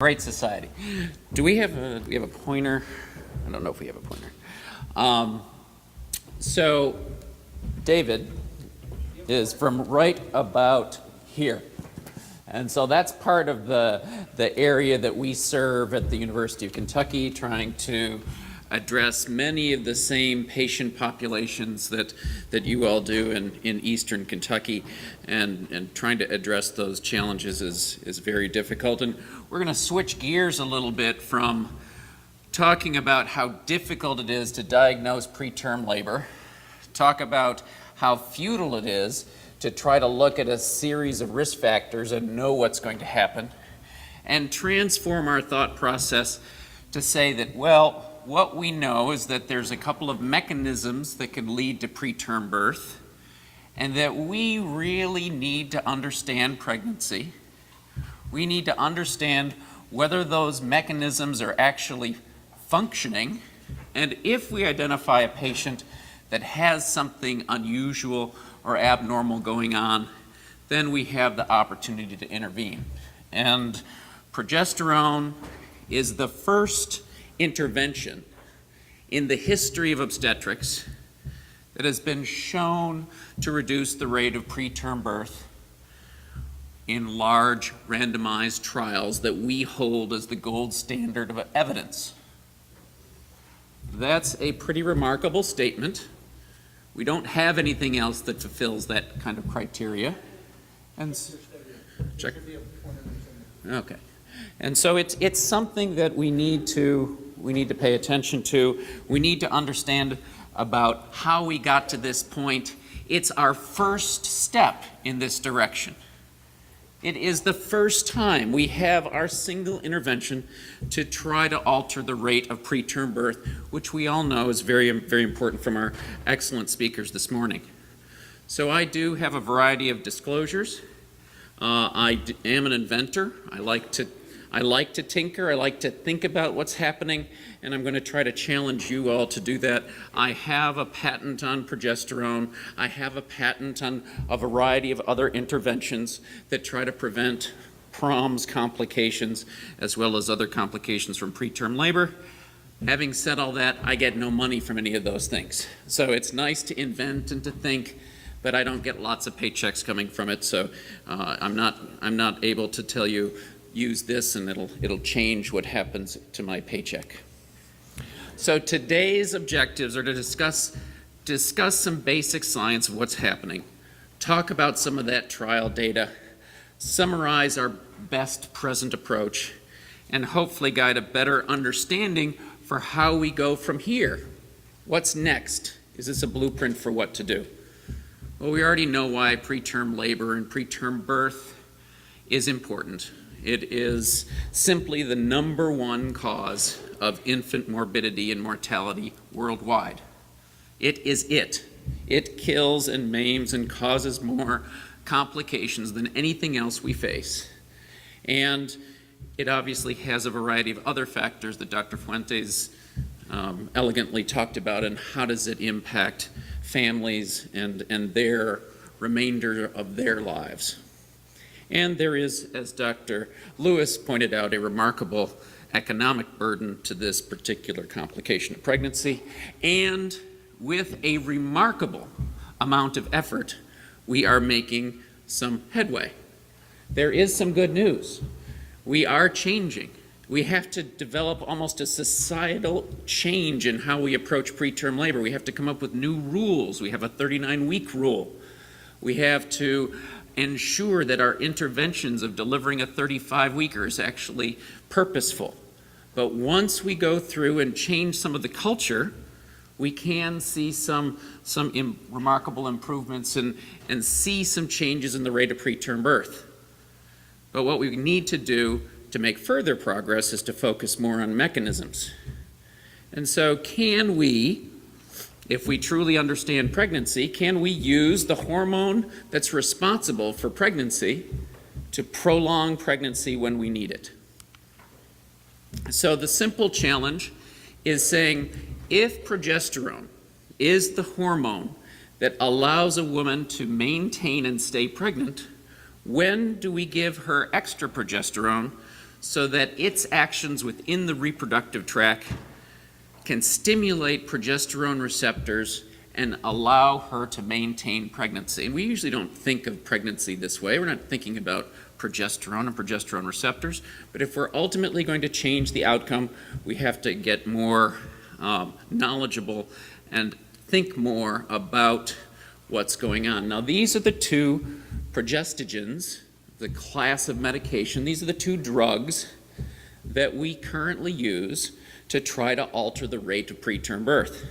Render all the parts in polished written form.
Great society. Do we have a pointer? I don't know if we have a pointer. So David is from right about here. And so that's part of the area that we serve at the University of Kentucky, trying to address many of the same patient populations that you all do in eastern Kentucky, and trying to address those challenges is very difficult. And we're going to switch gears a little bit from talking about how difficult it is to diagnose preterm labor, talk about how futile it is to try to look at a series of risk factors and know what's going to happen, and transform our thought process to say that, well, what we know is that there's a couple of mechanisms that can lead to preterm birth, and that we really need to understand pregnancy. We need to understand whether those mechanisms are actually functioning, and if we identify a patient that has something unusual or abnormal going on, then we have the opportunity to intervene. And progesterone is the first intervention in the history of obstetrics that has been shown to reduce the rate of preterm birth in large randomized trials that we hold as the gold standard of evidence. That's a pretty remarkable statement. We don't have anything else that fulfills that kind of criteria. And check. Okay. And so it's something that we need to pay attention to. We need to understand about how we got to this point. It's our first step in this direction. It is the first time we have our single intervention to try to alter the rate of preterm birth, which we all know is very, very important from our excellent speakers this morning. So I do have a variety of disclosures. I am an inventor. I like to tinker. I like to think about what's happening, and I'm going to try to challenge you all to do that. I have a patent on progesterone. I have a patent on a variety of other interventions that try to prevent PROMS complications as well as other complications from preterm labor. Having said all that, I get no money from any of those things. So it's nice to invent and to think, but I don't get lots of paychecks coming from it. So I'm not able to tell you, use this and it'll change what happens to my paycheck. So today's objectives are to discuss some basic science of what's happening, talk about some of that trial data, summarize our best present approach, and hopefully guide a better understanding for how we go from here. What's next? Is this a blueprint for what to do? Well, we already know why preterm labor and preterm birth is important. It is simply the #1 cause of infant morbidity and mortality worldwide. It is it. It kills and maims and causes more complications than anything else we face. And it obviously has a variety of other factors that Dr. Fuentes elegantly talked about, and how does it impact families and their remainder of their lives. And there is, as Dr. Lewis pointed out, a remarkable economic burden to this particular complication of pregnancy. And with a remarkable amount of effort, we are making some headway. There is some good news. We are changing. We have to develop almost a societal change in how we approach preterm labor. We have to come up with new rules. We have a 39-week rule. We have to ensure that our interventions of delivering a 35-weeker is actually purposeful. But once we go through and change some of the culture, we can see some remarkable improvements and see some changes in the rate of preterm birth. But what we need to do to make further progress is to focus more on mechanisms. And so can we, if we truly understand pregnancy, can we use the hormone that's responsible for pregnancy to prolong pregnancy when we need it? So the simple challenge is saying, if progesterone is the hormone that allows a woman to maintain and stay pregnant, when do we give her extra progesterone so that its actions within the reproductive tract can stimulate progesterone receptors and allow her to maintain pregnancy. And we usually don't think of pregnancy this way. We're not thinking about progesterone and progesterone receptors. But if we're ultimately going to change the outcome, we have to get more knowledgeable and think more about what's going on. Now, these are the two progestogens, the class of medication. These are the two drugs that we currently use to try to alter the rate of preterm birth.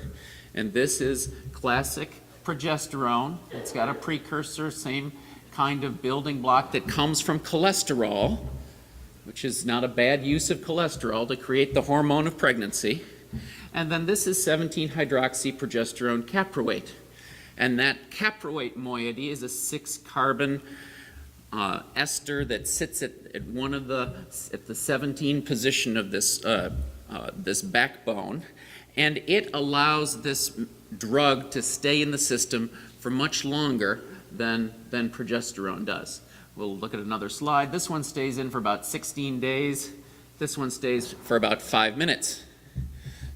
And this is classic progesterone. It's got a precursor, same kind of building block that comes from cholesterol, which is not a bad use of cholesterol to create the hormone of pregnancy. And then this is 17-hydroxyprogesterone caproate. And that caproate moiety is a 6-carbon ester that sits at the 17 position of this this backbone, and it allows this drug to stay in the system for much longer than progesterone does. We'll look at another slide. This one stays in for about 16 days. This one stays for about 5 minutes.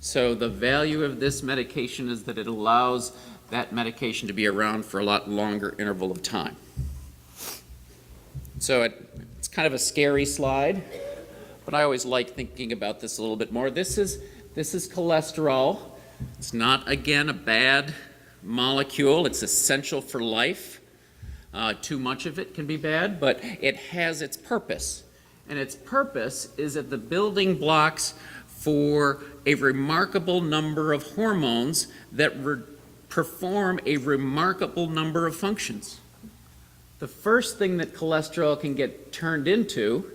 So the value of this medication is that it allows that medication to be around for a lot longer interval of time. So it's kind of a scary slide, but I always like thinking about this a little bit more. This is cholesterol. It's not, again, a bad molecule. It's essential for life. Too much of it can be bad, but it has its purpose. And its purpose is that the building blocks for a remarkable number of hormones that perform a remarkable number of functions. The first thing that cholesterol can get turned into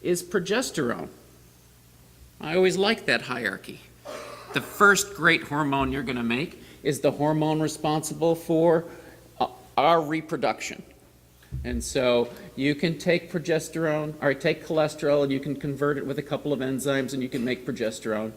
is progesterone. I always like that hierarchy. The first great hormone you're going to make is the hormone responsible for our reproduction. And so you can take progesterone, or take cholesterol, and you can convert it with a couple of enzymes, and you can make progesterone.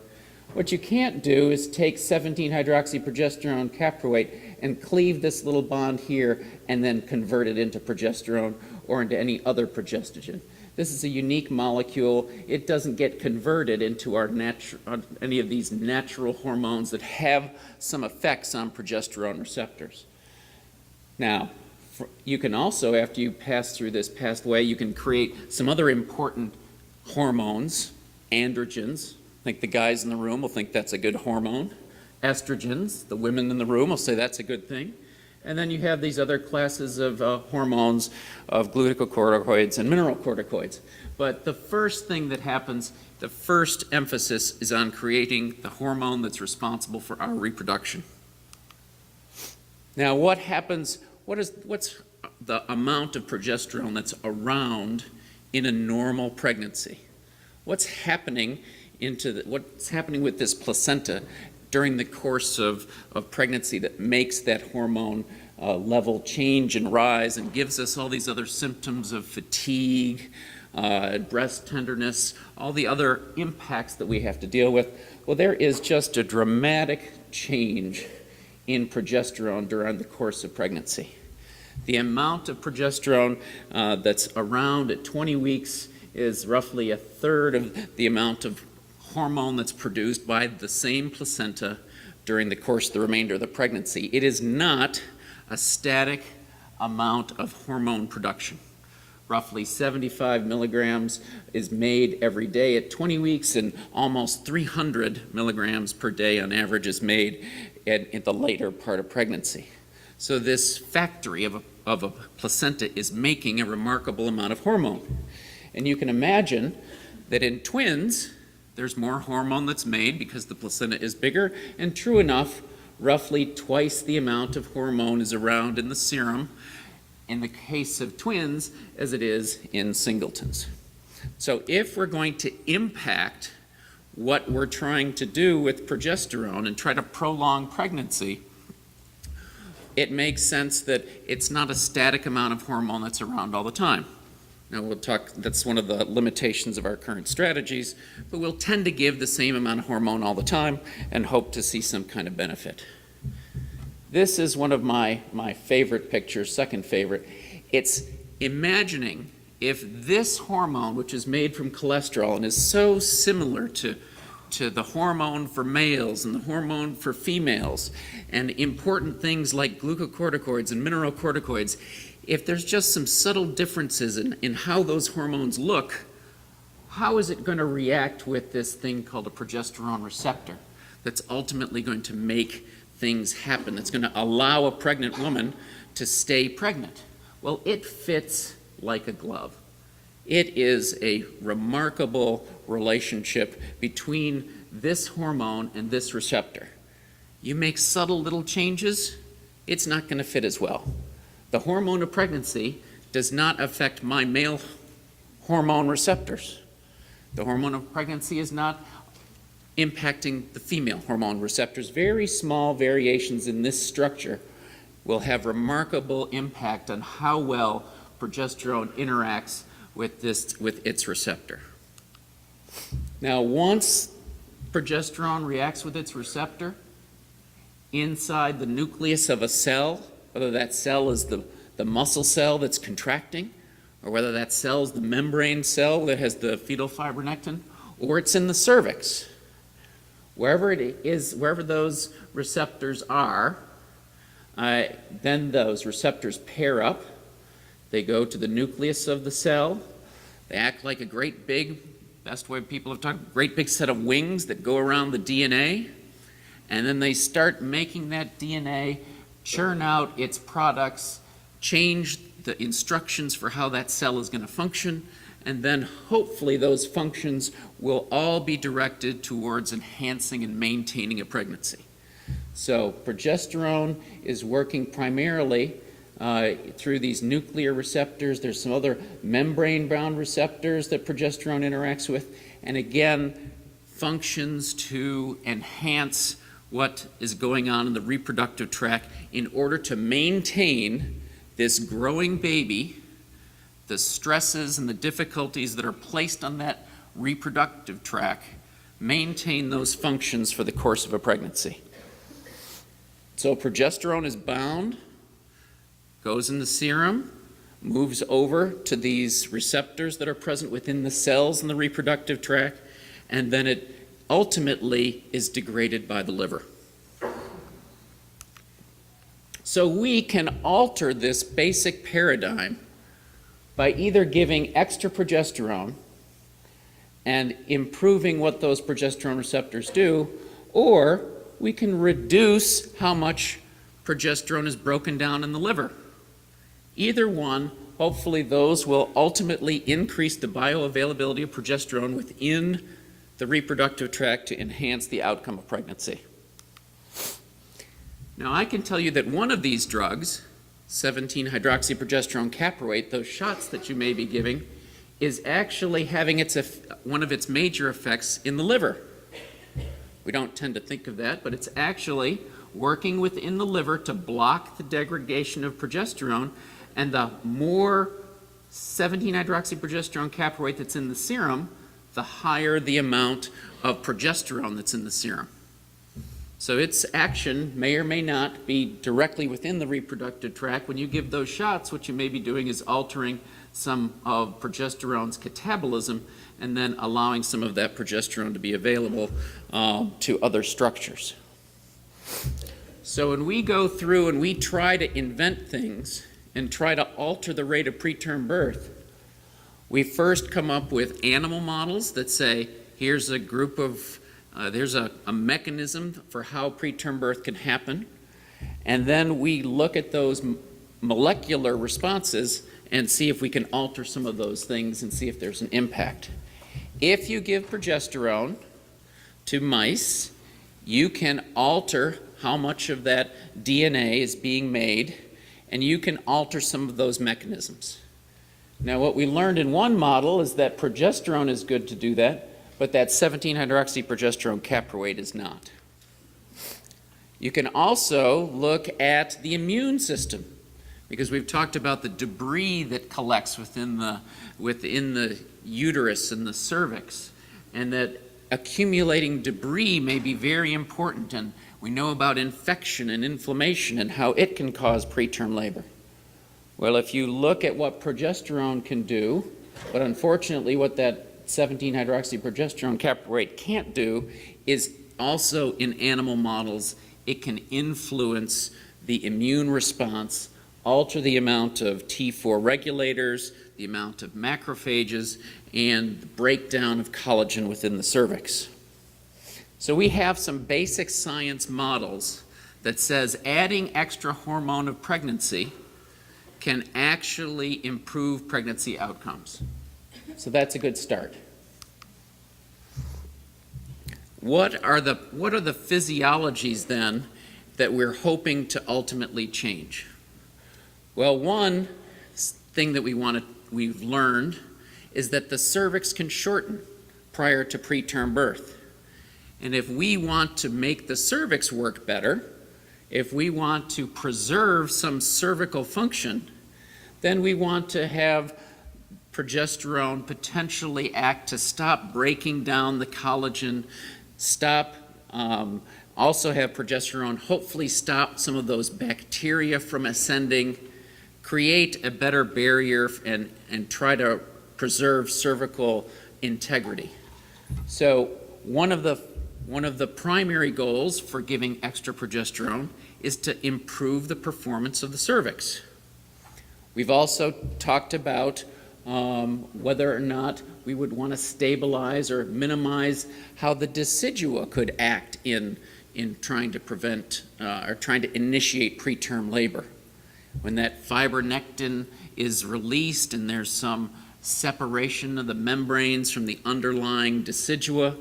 What you can't do is take 17-hydroxyprogesterone caproate and cleave this little bond here and then convert it into progesterone or into any other progestogen. This is a unique molecule. It doesn't get converted into any of these natural hormones that have some effects on progesterone receptors. Now, you can also, after you pass through this pathway, you can create some other important hormones, androgens. I think the guys in the room will think that's a good hormone. Estrogens, the women in the room will say that's a good thing. And then you have these other classes of hormones, of glucocorticoids and mineralocorticoids. But the first thing that happens, the first emphasis is on creating the hormone that's responsible for our reproduction. Now, what happens? What's the amount of progesterone that's around in a normal pregnancy? What's happening with this placenta during the course of pregnancy that makes that hormone level change and rise and gives us all these other symptoms of fatigue, breast tenderness, all the other impacts that we have to deal with? Well, there is just a dramatic change in progesterone during the course of pregnancy. The amount of progesterone that's around at 20 weeks is roughly a third of the amount of hormone that's produced by the same placenta during the course of the remainder of the pregnancy. It is not a static amount of hormone production. Roughly 75 milligrams is made every day at 20 weeks, and almost 300 milligrams per day on average is made in the later part of pregnancy. So this factory of a placenta is making a remarkable amount of hormone. And you can imagine that in twins, there's more hormone that's made because the placenta is bigger, and true enough, roughly twice the amount of hormone is around in the serum in the case of twins as it is in singletons. So if we're going to impact what we're trying to do with progesterone and try to prolong pregnancy, it makes sense that it's not a static amount of hormone that's around all the time. Now we'll talk, that's one of the limitations of our current strategies, but we'll tend to give the same amount of hormone all the time and hope to see some kind of benefit. This is one of my favorite pictures, second favorite. It's imagining if this hormone, which is made from cholesterol and is so similar to the hormone for males and the hormone for females, and important things like glucocorticoids and mineralocorticoids, if there's just some subtle differences in how those hormones look, how is it going to react with this thing called a progesterone receptor that's ultimately going to make things happen, that's going to allow a pregnant woman to stay pregnant? Well, it fits like a glove. It is a remarkable relationship between this hormone and this receptor. You make subtle little changes, it's not going to fit as well. The hormone of pregnancy does not affect my male hormone receptors. The hormone of pregnancy is not impacting the female hormone receptors. Very small variations in this structure will have remarkable impact on how well progesterone interacts with its receptor. Now, once progesterone reacts with its receptor inside the nucleus of a cell, whether that cell is the muscle cell that's contracting, or whether that cell is the membrane cell that has the fetal fibronectin, or it's in the cervix, wherever it is, wherever those receptors are, then those receptors pair up. They go to the nucleus of the cell. They act like a great big, best way people have talked, great big set of wings that go around the DNA. And then they start making that DNA churn out its products, change the instructions for how that cell is going to function, and then hopefully those functions will all be directed towards enhancing and maintaining a pregnancy. So progesterone is working primarily through these nuclear receptors. There's some other membrane-bound receptors that progesterone interacts with, and again, functions to enhance what is going on in the reproductive tract in order to maintain this growing baby, the stresses and the difficulties that are placed on that reproductive tract, maintain those functions for the course of a pregnancy. So progesterone is bound, goes in the serum, moves over to these receptors that are present within the cells in the reproductive tract, and then it ultimately is degraded by the liver. So we can alter this basic paradigm by either giving extra progesterone and improving what those progesterone receptors do, or we can reduce how much progesterone is broken down in the liver. Either one, hopefully those will ultimately increase the bioavailability of progesterone within the reproductive tract to enhance the outcome of pregnancy. Now, I can tell you that one of these drugs, 17-hydroxyprogesterone caproate, those shots that you may be giving, is actually having one of its major effects in the liver. We don't tend to think of that, but it's actually working within the liver to block the degradation of progesterone, and the more 17-hydroxyprogesterone caproate that's in the serum, the higher the amount of progesterone that's in the serum. So its action may or may not be directly within the reproductive tract. When you give those shots, what you may be doing is altering some of progesterone's catabolism and then allowing some of that progesterone to be available to other structures. So when we go through and we try to invent things and try to alter the rate of preterm birth, we first come up with animal models that say, here's a group of there's a mechanism for how preterm birth can happen, and then we look at those molecular responses and see if we can alter some of those things and see if there's an impact. If you give progesterone to mice, you can alter how much of that DNA is being made, and you can alter some of those mechanisms. Now, what we learned in one model is that progesterone is good to do that, but that 17-hydroxyprogesterone caproate is not. You can also look at the immune system, because we've talked about the debris that collects within the uterus and the cervix, and that accumulating debris may be very important, and we know about infection and inflammation and how it can cause preterm labor. Well, if you look at what progesterone can do, but unfortunately what that 17-hydroxyprogesterone caprate can't do is also in animal models, it can influence the immune response, alter the amount of T4 regulators, the amount of macrophages, and the breakdown of collagen within the cervix. So we have some basic science models that says adding extra hormone of pregnancy can actually improve pregnancy outcomes. So that's a good start. What are the physiologies then that we're hoping to ultimately change? Well, one thing that we've learned is that the cervix can shorten prior to preterm birth. And if we want to make the cervix work better, if we want to preserve some cervical function, then we want to have progesterone potentially act to stop breaking down the collagen, also have progesterone hopefully stop some of those bacteria from ascending, create a better barrier, and try to preserve cervical integrity. So one of the primary goals for giving extra progesterone is to improve the performance of the cervix. We've also talked about whether or not we would want to stabilize or minimize how the decidua could act in trying to prevent or trying to initiate preterm labor. When that fibronectin is released and there's some separation of the membranes from the underlying decidua,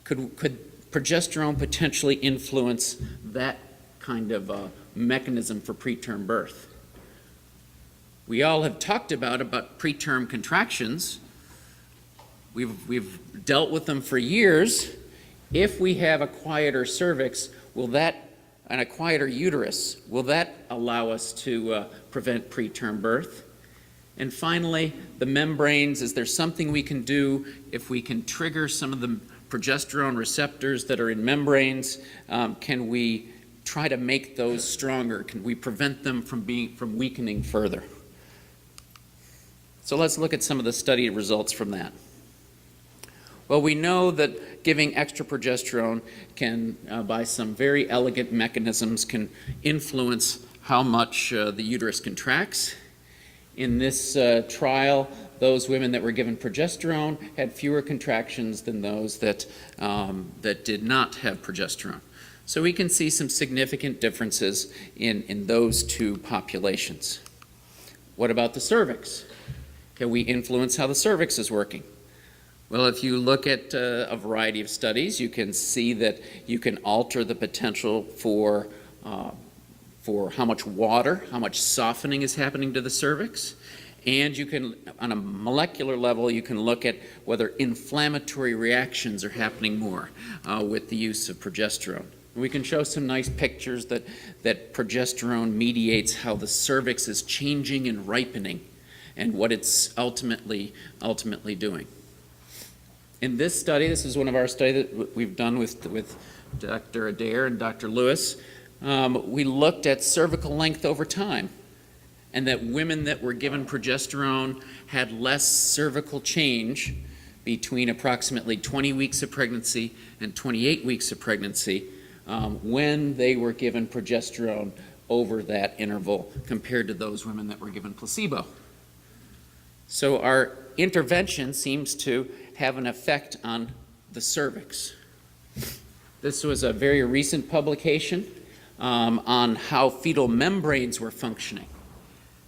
could progesterone potentially influence that kind of mechanism for preterm birth? We all have talked about preterm contractions. We've dealt with them for years. If we have a quieter cervix, and a quieter uterus, will that allow us to prevent preterm birth? And finally, the membranes, is there something we can do if we can trigger some of the progesterone receptors that are in membranes? Can we try to make those stronger? Can we prevent them from weakening further? So let's look at some of the study results from that. Well, we know that giving extra progesterone can, by some very elegant mechanisms, can influence how much the uterus contracts. In this trial, those women that were given progesterone had fewer contractions than those that did not have progesterone. So we can see some significant differences in those two populations. What about the cervix? Can we influence how the cervix is working? Well, if you look at a variety of studies, you can see that you can alter the potential for how much water, how much softening is happening to the cervix. And you can, on a molecular level, you can look at whether inflammatory reactions are happening more with the use of progesterone. We can show some nice pictures that progesterone mediates how the cervix is changing and ripening and what it's ultimately doing. In this study, this is one of our studies that we've done with Dr. Adair and Dr. Lewis, we looked at cervical length over time, and that women that were given progesterone had less cervical change between approximately 20 weeks of pregnancy and 28 weeks of pregnancy when they were given progesterone over that interval compared to those women that were given placebo. So our intervention seems to have an effect on the cervix. This was a very recent publication on how fetal membranes were functioning.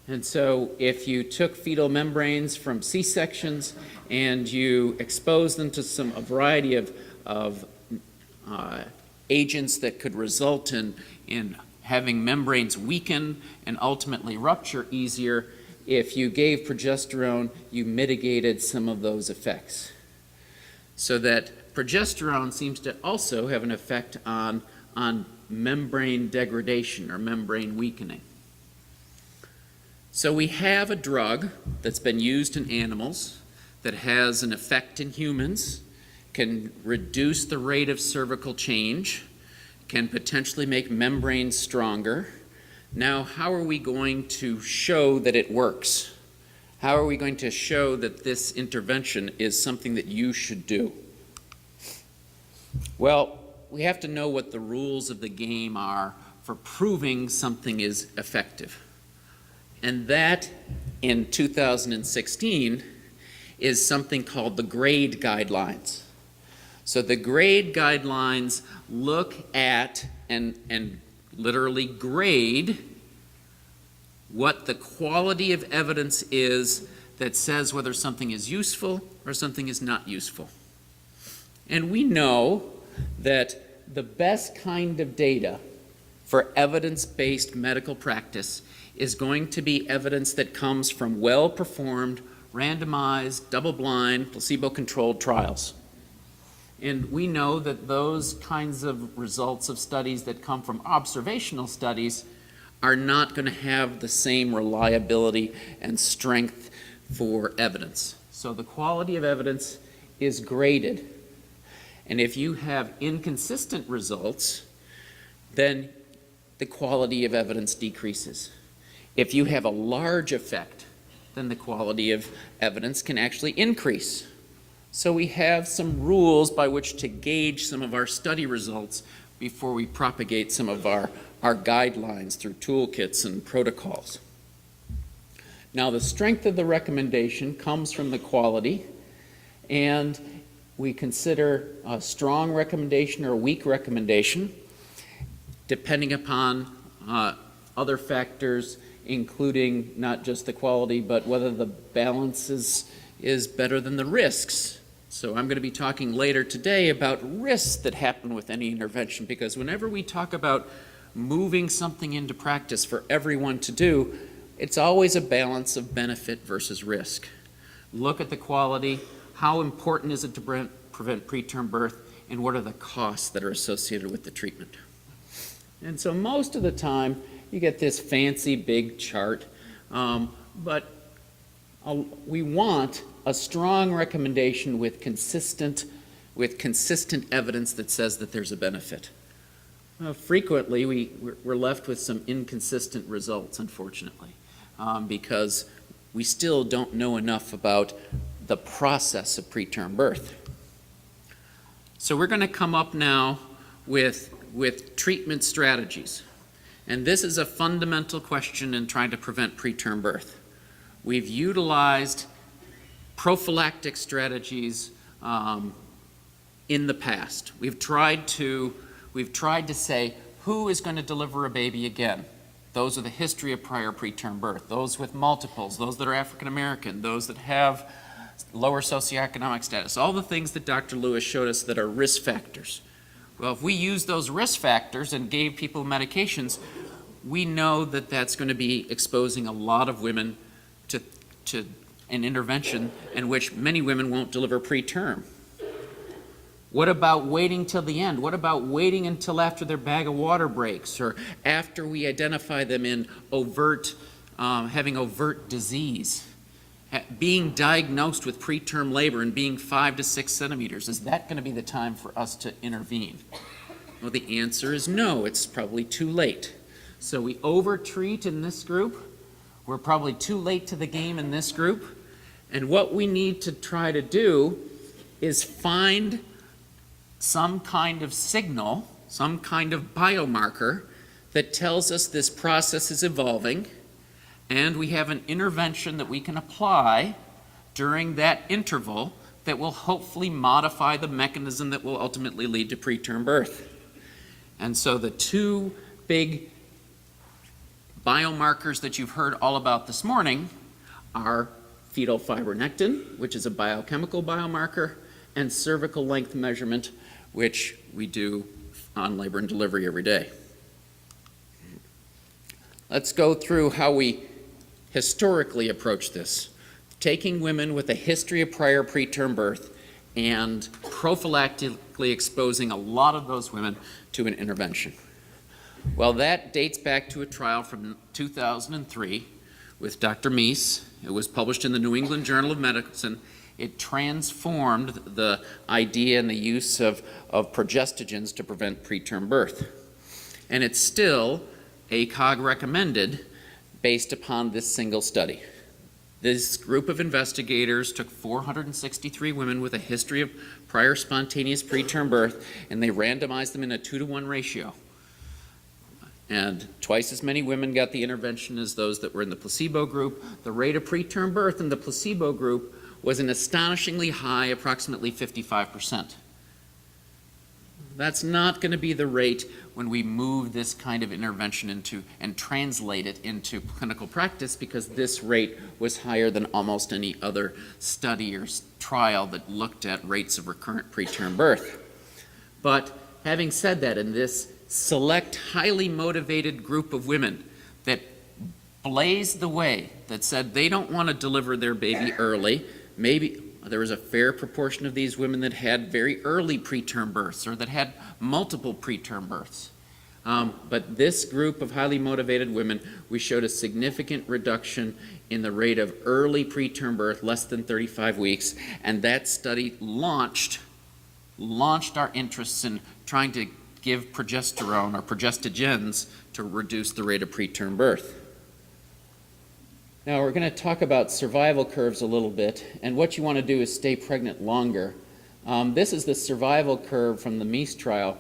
And so if you took fetal membranes from C-sections and you exposed them to a variety of agents that could result in having membranes weaken and ultimately rupture easier, if you gave progesterone, you mitigated some of those effects. So that progesterone seems to also have an effect on membrane degradation or membrane weakening. So we have a drug that's been used in animals that has an effect in humans, can reduce the rate of cervical change, can potentially make membranes stronger, Now, how are we going to show that it works? How are we going to show that this intervention is something that you should do? Well, we have to know what the rules of the game are for proving something is effective. And that, in 2016, is something called the GRADE guidelines. So the GRADE guidelines look at and literally grade what the quality of evidence is that says whether something is useful or something is not useful. And we know that the best kind of data for evidence-based medical practice is going to be evidence that comes from well-performed, randomized, double-blind, placebo-controlled trials. And we know that those kinds of results of studies that come from observational studies are not going to have the same reliability and strength for evidence. So the quality of evidence is graded. And if you have inconsistent results, then the quality of evidence decreases. If you have a large effect, then the quality of evidence can actually increase. So we have some rules by which to gauge some of our study results before we propagate some of our guidelines through toolkits and protocols. Now, the strength of the recommendation comes from the quality, and we consider a strong recommendation or a weak recommendation depending upon other factors, including not just the quality, but whether the balance is better than the risks. So I'm going to be talking later today about risks that happen with any intervention, because whenever we talk about moving something into practice for everyone to do, it's always a balance of benefit versus risk. Look at the quality, how important is it to prevent preterm birth, and what are the costs that are associated with the treatment. And so most of the time, you get this fancy big chart, but we want a strong recommendation with consistent evidence that says that there's a benefit. Frequently, we're left with some inconsistent results, unfortunately, because we still don't know enough about the process of preterm birth. So we're going to come up now with treatment strategies. And this is a fundamental question in trying to prevent preterm birth. We've utilized prophylactic strategies in the past. We've tried to say, who is going to deliver a baby again? Those with a history of prior preterm birth, those with multiples, those that are African American, those that have lower socioeconomic status, all the things that Dr. Lewis showed us that are risk factors. Well, if we use those risk factors and gave people medications, we know that that's going to be exposing a lot of women to an intervention in which many women won't deliver preterm. What about waiting till the end? What about waiting until after their bag of water breaks, or after we identify them in having overt disease? Being diagnosed with preterm labor and being 5 to 6 centimeters, is that going to be the time for us to intervene? Well, the answer is no, it's probably too late. So we overtreat in this group. We're probably too late to the game in this group. And what we need to try to do is find some kind of signal, some kind of biomarker that tells us this process is evolving, and we have an intervention that we can apply during that interval that will hopefully modify the mechanism that will ultimately lead to preterm birth. And so the two big biomarkers that you've heard all about this morning are fetal fibronectin, which is a biochemical biomarker, and cervical length measurement, which we do on labor and delivery every day. Let's go through how we historically approach this, taking women with a history of prior preterm birth and prophylactically exposing a lot of those women to an intervention. Well, that dates back to a trial from 2003 with Dr. Meese. It was published in the New England Journal of Medicine. It transformed the idea and the use of progestogens to prevent preterm birth. And it's still Acog recommended based upon this single study. This group of investigators took 463 women with a history of prior spontaneous preterm birth, and they randomized them in a 2-to-1 ratio. And twice as many women got the intervention as those that were in the placebo group. The rate of preterm birth in the placebo group was an astonishingly high, approximately 55%. That's not going to be the rate when we move this kind of intervention into and translate it into clinical practice, because this rate was higher than almost any other study or trial that looked at rates of recurrent preterm birth. But having said that, in this select, highly motivated group of women that blazed the way, that said they don't want to deliver their baby early, maybe there was a fair proportion of these women that had very early preterm births or that had multiple preterm births. But this group of highly motivated women, we showed a significant reduction in the rate of early preterm birth, less than 35 weeks, and that study launched our interests in trying to give progesterone or progestogens to reduce the rate of preterm birth. Now we're going to talk about survival curves a little bit, and what you want to do is stay pregnant longer. This is the survival curve from the Meese trial,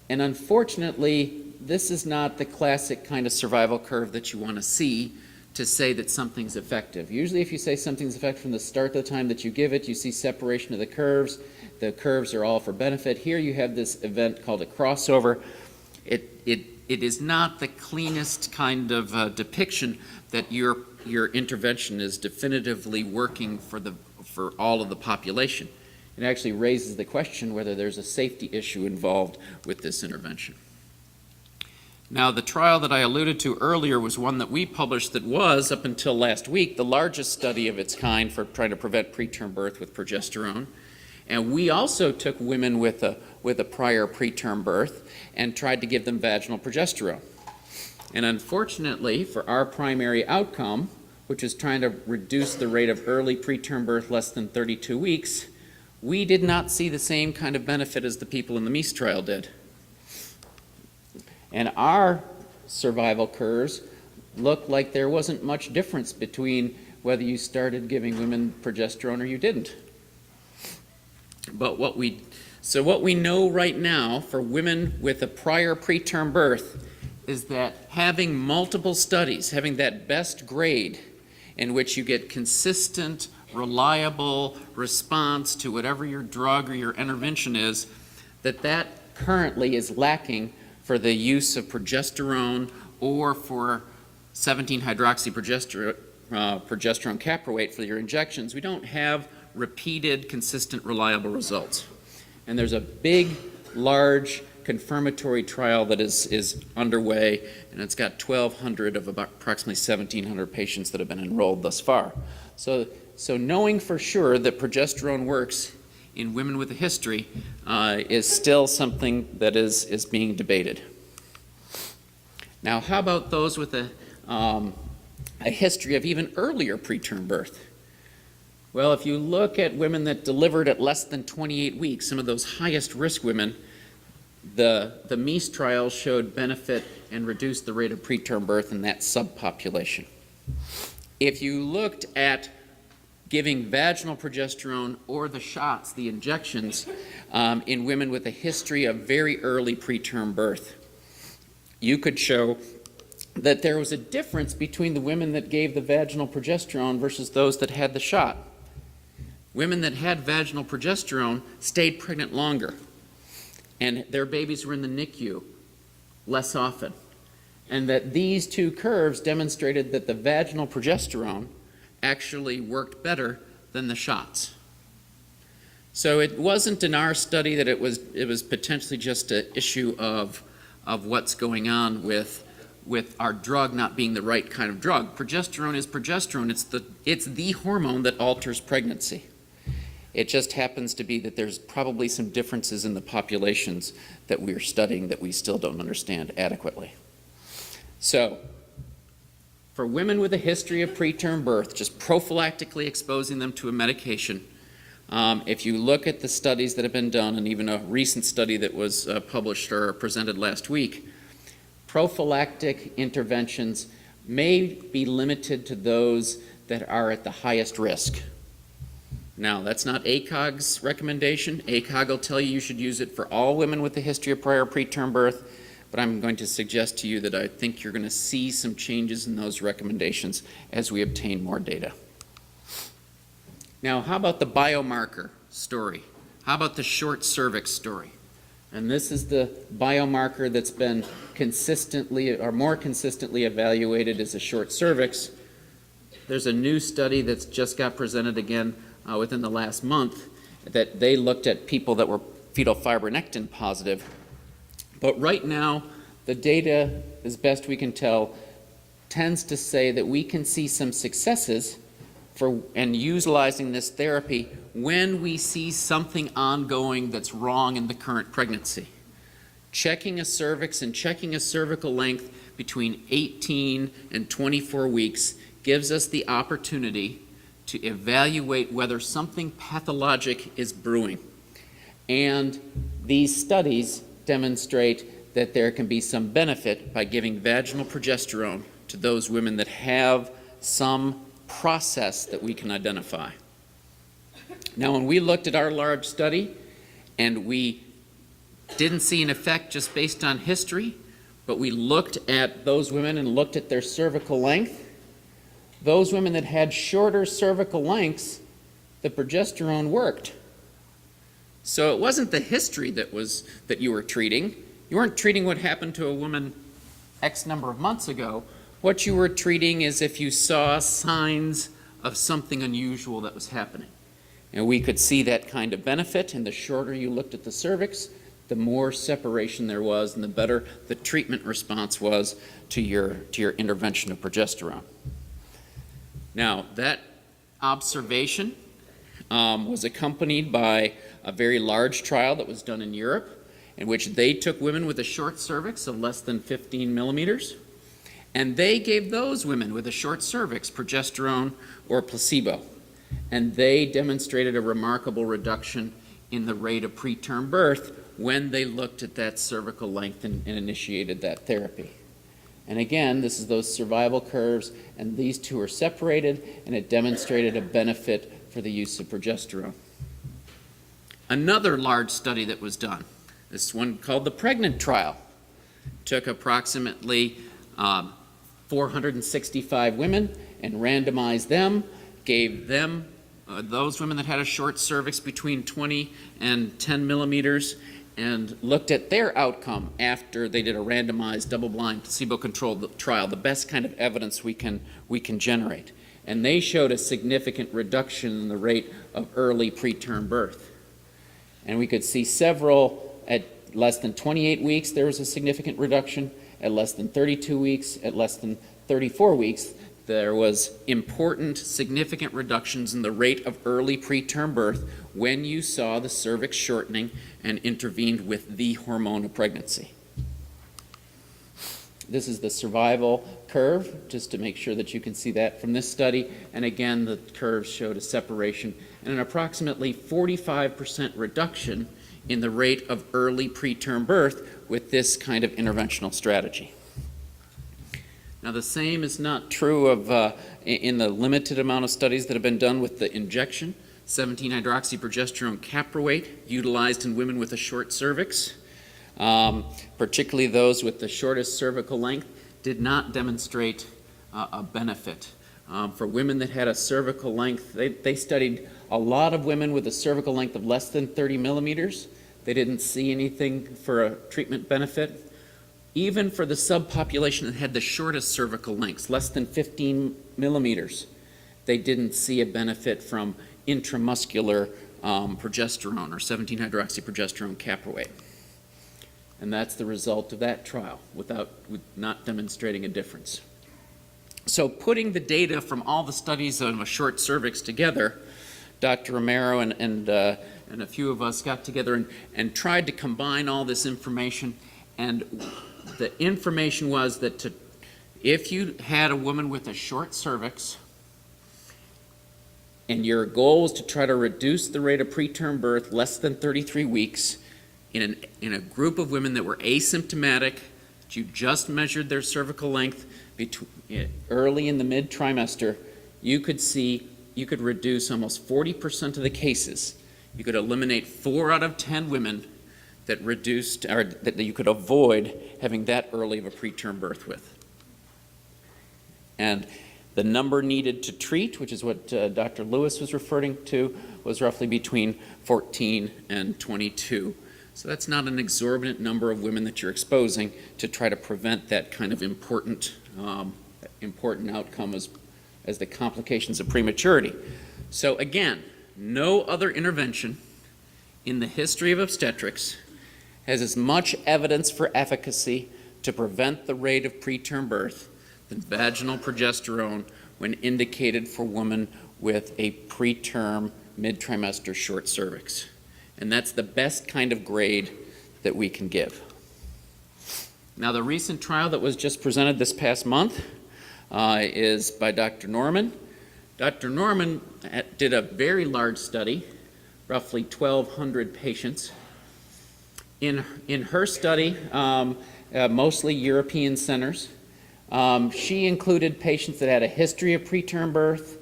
and unfortunately this is not the classic kind of survival curve that you want to see to say that something's effective. Usually if you say something's effective from the start to the time that you give it, you see separation of the curves. The curves are all for benefit. Here you have this event called a crossover. It is not the cleanest kind of depiction that your intervention is definitively working for all of the population. It actually raises the question whether there's a safety issue involved with this intervention. Now, the trial that I alluded to earlier was one that we published that was, up until last week, the largest study of its kind for trying to prevent preterm birth with progesterone. And we also took women with a prior preterm birth and tried to give them vaginal progesterone. And unfortunately, for our primary outcome, which is trying to reduce the rate of early preterm birth less than 32 weeks, we did not see the same kind of benefit as the people in the Meese trial did. And our survival curves looked like there wasn't much difference between whether you started giving women progesterone or you didn't. But what we know right now for women with a prior preterm birth is that having multiple studies, having that best grade in which you get consistent, reliable response to whatever your drug or your intervention is, that currently is lacking for the use of progesterone or for 17-hydroxyprogesterone caproate for your injections. We don't have repeated, consistent, reliable results. And there's a big, large confirmatory trial that is underway, and it's got 1,200 of about approximately 1,700 patients that have been enrolled thus far. So knowing for sure that progesterone works in women with a history is still something that is being debated. Now, how about those with a history of even earlier preterm birth? Well, if you look at women that delivered at less than 28 weeks, some of those highest risk women, the Meese trial showed benefit and reduced the rate of preterm birth in that subpopulation. If you looked at giving vaginal progesterone or the shots, the injections, in women with a history of very early preterm birth, you could show that there was a difference between the women that gave the vaginal progesterone versus those that had the shot. Women that had vaginal progesterone stayed pregnant longer, and their babies were in the NICU less often. And that these two curves demonstrated that the vaginal progesterone actually worked better than the shots. So it wasn't in our study that it was potentially just an issue of what's going on with our drug not being the right kind of drug. Progesterone is progesterone. It's the hormone that alters pregnancy. It just happens to be that there's probably some differences in the populations that we're studying that we still don't understand adequately. So, for women with a history of preterm birth, just prophylactically exposing them to a medication, if you look at the studies that have been done, and even a recent study that was published or presented last week, prophylactic interventions may be limited to those that are at the highest risk. Now, that's not Acog's recommendation. Acog will tell you should use it for all women with a history of prior preterm birth, but I'm going to suggest to you that I think you're going to see some changes in those recommendations as we obtain more data. Now, how about the biomarker story? How about the short cervix story? And this is the biomarker that's been consistently or more consistently evaluated as a short cervix. There's a new study that's just got presented again within the last month that they looked at people that were fetal fibronectin positive. But right now, the data, as best we can tell, tends to say that we can see some successes and utilizing this therapy when we see something ongoing that's wrong in the current pregnancy. Checking a cervix and checking a cervical length between 18 and 24 weeks gives us the opportunity to evaluate whether something pathologic is brewing. And these studies demonstrate that there can be some benefit by giving vaginal progesterone to those women that have some process that we can identify. Now, when we looked at our large study and we didn't see an effect just based on history, but we looked at those women and looked at their cervical length, those women that had shorter cervical lengths, the progesterone worked. So it wasn't the history that you were treating. You weren't treating what happened to a woman X number of months ago. What you were treating is if you saw signs of something unusual that was happening. And we could see that kind of benefit, and the shorter you looked at the cervix, the more separation there was and the better the treatment response was to your intervention of progesterone. Now, that observation was accompanied by a very large trial that was done in Europe, in which they took women with a short cervix of less than 15 millimeters, and they gave those women with a short cervix progesterone or placebo. And they demonstrated a remarkable reduction in the rate of preterm birth when they looked at that cervical length and initiated that therapy. And again, this is those survival curves, and these two are separated, and it demonstrated a benefit for the use of progesterone. Another large study that was done, this one called the Pregnant Trial, took approximately 465 women and randomized them, gave them, those women that had a short cervix between 20 and 10 millimeters, and looked at their outcome after they did a randomized, double-blind, placebo-controlled trial, the best kind of evidence we can generate. And they showed a significant reduction in the rate of early preterm birth. And we could see several at less than 28 weeks, there was a significant reduction. At less than 32 weeks, at less than 34 weeks, there was important, significant reductions in the rate of early preterm birth when you saw the cervix shortening and intervened with the hormone of pregnancy. This is the survival curve, just to make sure that you can see that from this study. And again, the curves showed a separation and an approximately 45% reduction in the rate of early preterm birth with this kind of interventional strategy. Now, the same is not true of in the limited amount of studies that have been done with the injection, 17-hydroxyprogesterone caproate, utilized in women with a short cervix, particularly those with the shortest cervical length, did not demonstrate a benefit. For women that had a cervical length, they studied a lot of women with a cervical length of less than 30 millimeters. They didn't see anything for a treatment benefit. Even for the subpopulation that had the shortest cervical lengths, less than 15 millimeters, they didn't see a benefit from intramuscular progesterone or 17-hydroxyprogesterone caproate. And that's the result of that trial, with not demonstrating a difference. So putting the data from all the studies of a short cervix together, Dr. Romero and a few of us got together and tried to combine all this information. And the information was that if you had a woman with a short cervix and your goal was to try to reduce the rate of preterm birth less than 33 weeks in a group of women that were asymptomatic, If you just measured their cervical length early in the mid-trimester, you could reduce almost 40% of the cases. You could eliminate 4 out of 10 women that you could avoid having that early of a preterm birth with. And the number needed to treat, which is what Dr. Lewis was referring to, was roughly between 14 and 22. So that's not an exorbitant number of women that you're exposing to try to prevent that kind of important outcome as the complications of prematurity. So again, no other intervention in the history of obstetrics has as much evidence for efficacy to prevent the rate of preterm birth than vaginal progesterone when indicated for women with a preterm mid-trimester short cervix. And that's the best kind of grade that we can give. Now, the recent trial that was just presented this past month is by Dr. Norman. Dr. Norman did a very large study, roughly 1,200 patients. In her study, mostly European centers, she included patients that had a history of preterm birth,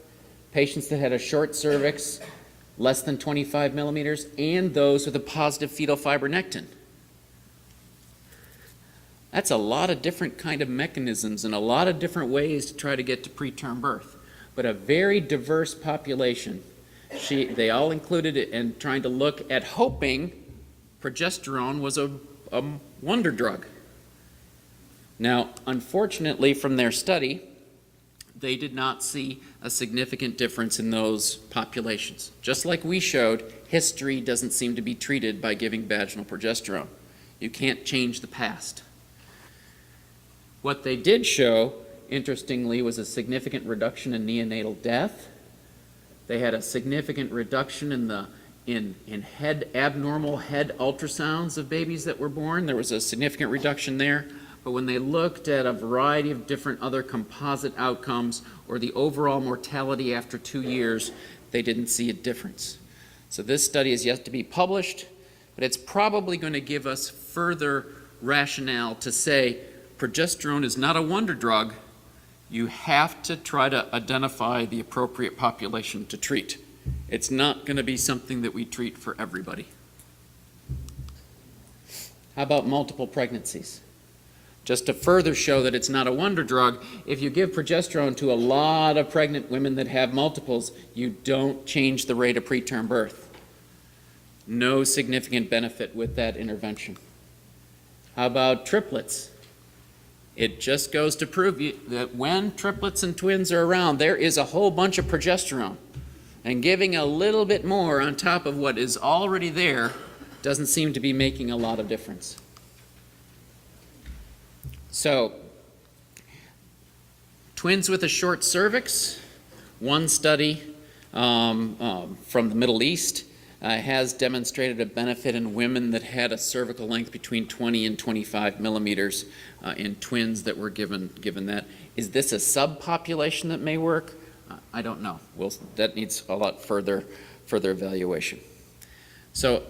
patients that had a short cervix, less than 25 millimeters, and those with a positive fetal fibronectin. That's a lot of different kind of mechanisms and a lot of different ways to try to get to preterm birth, but a very diverse population. They all included it in trying to look at hoping progesterone was a wonder drug. Now, unfortunately, from their study, they did not see a significant difference in those populations. Just like we showed, history doesn't seem to be treated by giving vaginal progesterone. You can't change the past. What they did show, interestingly, was a significant reduction in neonatal death. They had a significant reduction in abnormal head ultrasounds of babies that were born. There was a significant reduction there. But when they looked at a variety of different other composite outcomes or the overall mortality after 2 years, they didn't see a difference. So this study is yet to be published, but it's probably going to give us further rationale to say progesterone is not a wonder drug. You have to try to identify the appropriate population to treat. It's not going to be something that we treat for everybody. How about multiple pregnancies? Just to further show that it's not a wonder drug, if you give progesterone to a lot of pregnant women that have multiples, you don't change the rate of preterm birth. No significant benefit with that intervention. How about triplets? It just goes to prove that when triplets and twins are around, there is a whole bunch of progesterone. And giving a little bit more on top of what is already there doesn't seem to be making a lot of difference. So, twins with a short cervix, one study from the Middle East has demonstrated a benefit in women that had a cervical length between 20 and 25 millimeters in twins that were given that. Is this a subpopulation that may work? I don't know. That needs a lot further evaluation. So,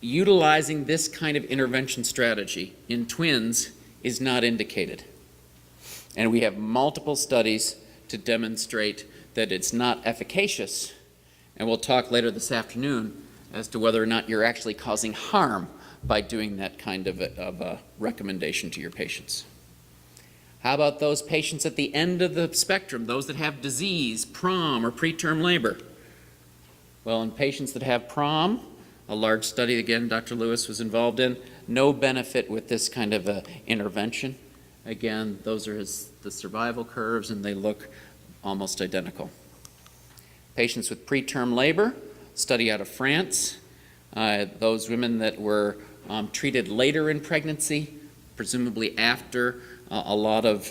utilizing this kind of intervention strategy in twins is not indicated. And we have multiple studies to demonstrate that it's not efficacious. And we'll talk later this afternoon as to whether or not you're actually causing harm by doing that kind of a recommendation to your patients. How about those patients at the end of the spectrum, those that have disease, PROM, or preterm labor? Well, in patients that have PROM, a large study, again, Dr. Lewis was involved in, no benefit with this kind of intervention. Again, those are the survival curves, and they look almost identical. Patients with preterm labor, study out of France, those women that were treated later in pregnancy, presumably after a lot of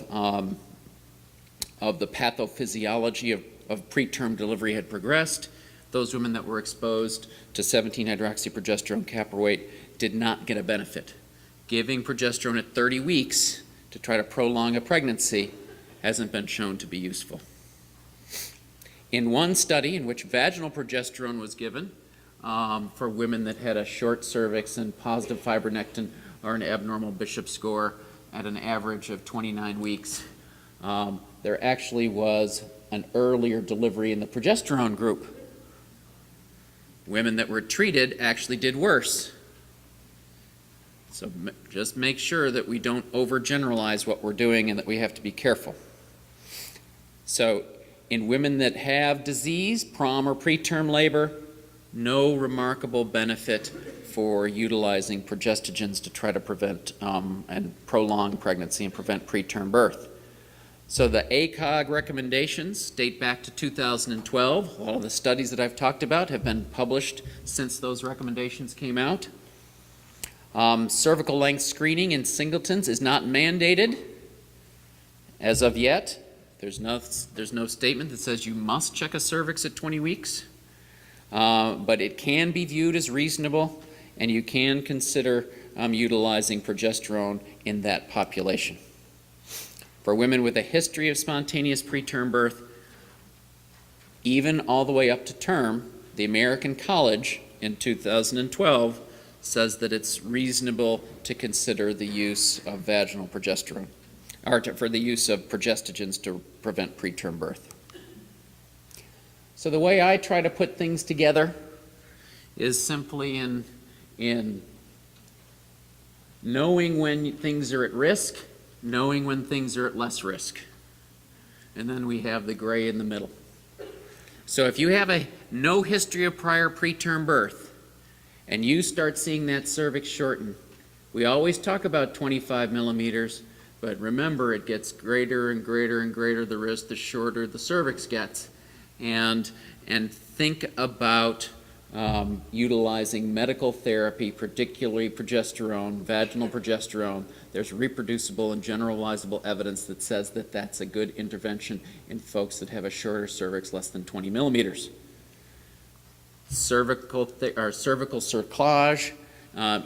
the pathophysiology of preterm delivery had progressed. Those women that were exposed to 17-hydroxyprogesterone caproate did not get a benefit. Giving progesterone at 30 weeks to try to prolong a pregnancy hasn't been shown to be useful. In one study in which vaginal progesterone was given for women that had a short cervix and positive fibronectin or an abnormal Bishop score at an average of 29 weeks. There actually was an earlier delivery in the progesterone group. Women that were treated actually did worse. So just make sure that we don't overgeneralize what we're doing and that we have to be careful. So in women that have disease, prom or preterm labor, no remarkable benefit for utilizing progestogens to try to prevent and prolong pregnancy and prevent preterm birth. So the Acog recommendations date back to 2012. All of the studies that I've talked about have been published since those recommendations came out. Cervical length screening in singletons is not mandated as of yet. There's no statement that says you must check a cervix at 20 weeks, but it can be viewed as reasonable, and you can consider utilizing progesterone in that population. For women with a history of spontaneous preterm birth, even all the way up to term, the American College in 2012 says that it's reasonable to consider the use of vaginal progesterone, or for the use of progestogens to prevent preterm birth. So the way I try to put things together is simply in knowing when things are at risk, knowing when things are at less risk. And then we have the gray in the middle. So if you have no history of prior preterm birth and you start seeing that cervix shorten, we always talk about 25 millimeters, but remember it gets greater and greater and greater the risk, the shorter the cervix gets. And think about utilizing medical therapy, particularly progesterone, vaginal progesterone. There's reproducible and generalizable evidence that says that that's a good intervention in folks that have a shorter cervix, less than 20 millimeters. Cervical cerclage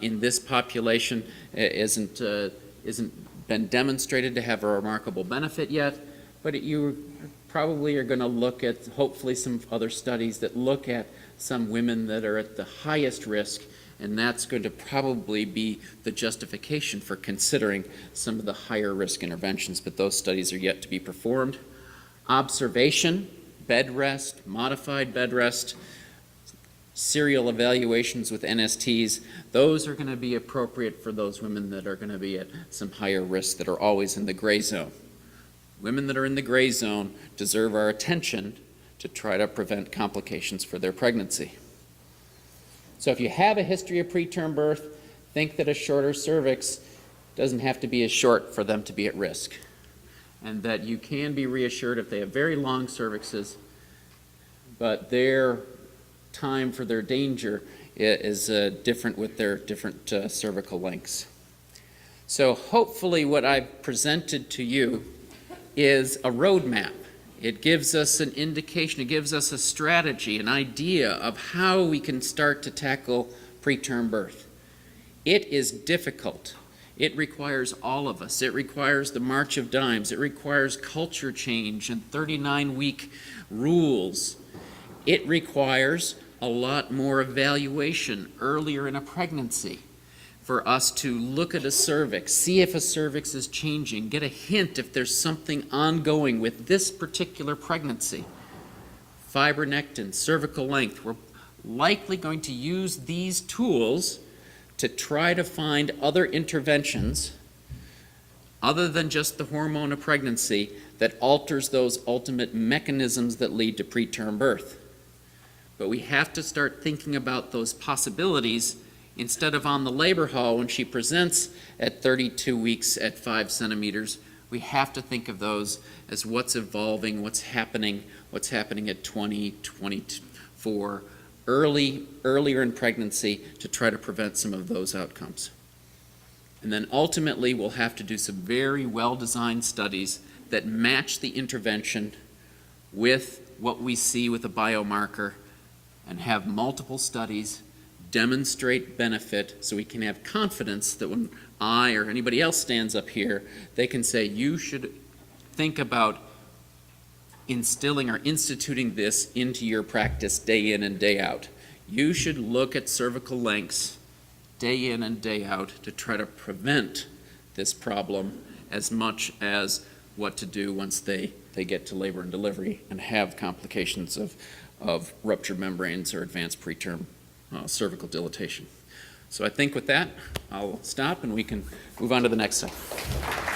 in this population isn't been demonstrated to have a remarkable benefit yet, but you probably are going to look at hopefully some other studies that look at some women that are at the highest risk, and that's going to probably be the justification for considering some of the higher risk interventions, but those studies are yet to be performed. Observation, bed rest, modified bed rest, serial evaluations with NSTs, those are going to be appropriate for those women that are going to be at some higher risk that are always in the gray zone. Women that are in the gray zone deserve our attention to try to prevent complications for their pregnancy. So if you have a history of preterm birth, think that a shorter cervix doesn't have to be as short for them to be at risk, and that you can be reassured if they have very long cervixes, but their time for their danger is different with their different cervical lengths. So hopefully what I've presented to you is a roadmap. It gives us an indication, it gives us a strategy, an idea of how we can start to tackle preterm birth. It is difficult. It requires all of us. It requires the march of dimes. It requires culture change and 39-week rules. It requires a lot more evaluation earlier in a pregnancy for us to look at a cervix, see if a cervix is changing, get a hint if there's something ongoing with this particular pregnancy. Fibronectin, cervical length, we're likely going to use these tools to try to find other interventions other than just the hormone of pregnancy that alters those ultimate mechanisms that lead to preterm birth. But we have to start thinking about those possibilities instead of on the labor hall when she presents at 32 weeks at 5 centimeters. We have to think of those as what's evolving, what's happening at 20, 24, earlier in pregnancy to try to prevent some of those outcomes. And then ultimately we'll have to do some very well-designed studies that match the intervention with what we see with a biomarker and have multiple studies demonstrate benefit so we can have confidence that when I or anybody else stands up here, they can say, you should think about instilling or instituting this into your practice day in and day out. You should look at cervical lengths day in and day out to try to prevent this problem as much as what to do once they get to labor and delivery and have complications of ruptured membranes or advanced preterm cervical dilatation. So I think with that, I'll stop and we can move on to the next slide.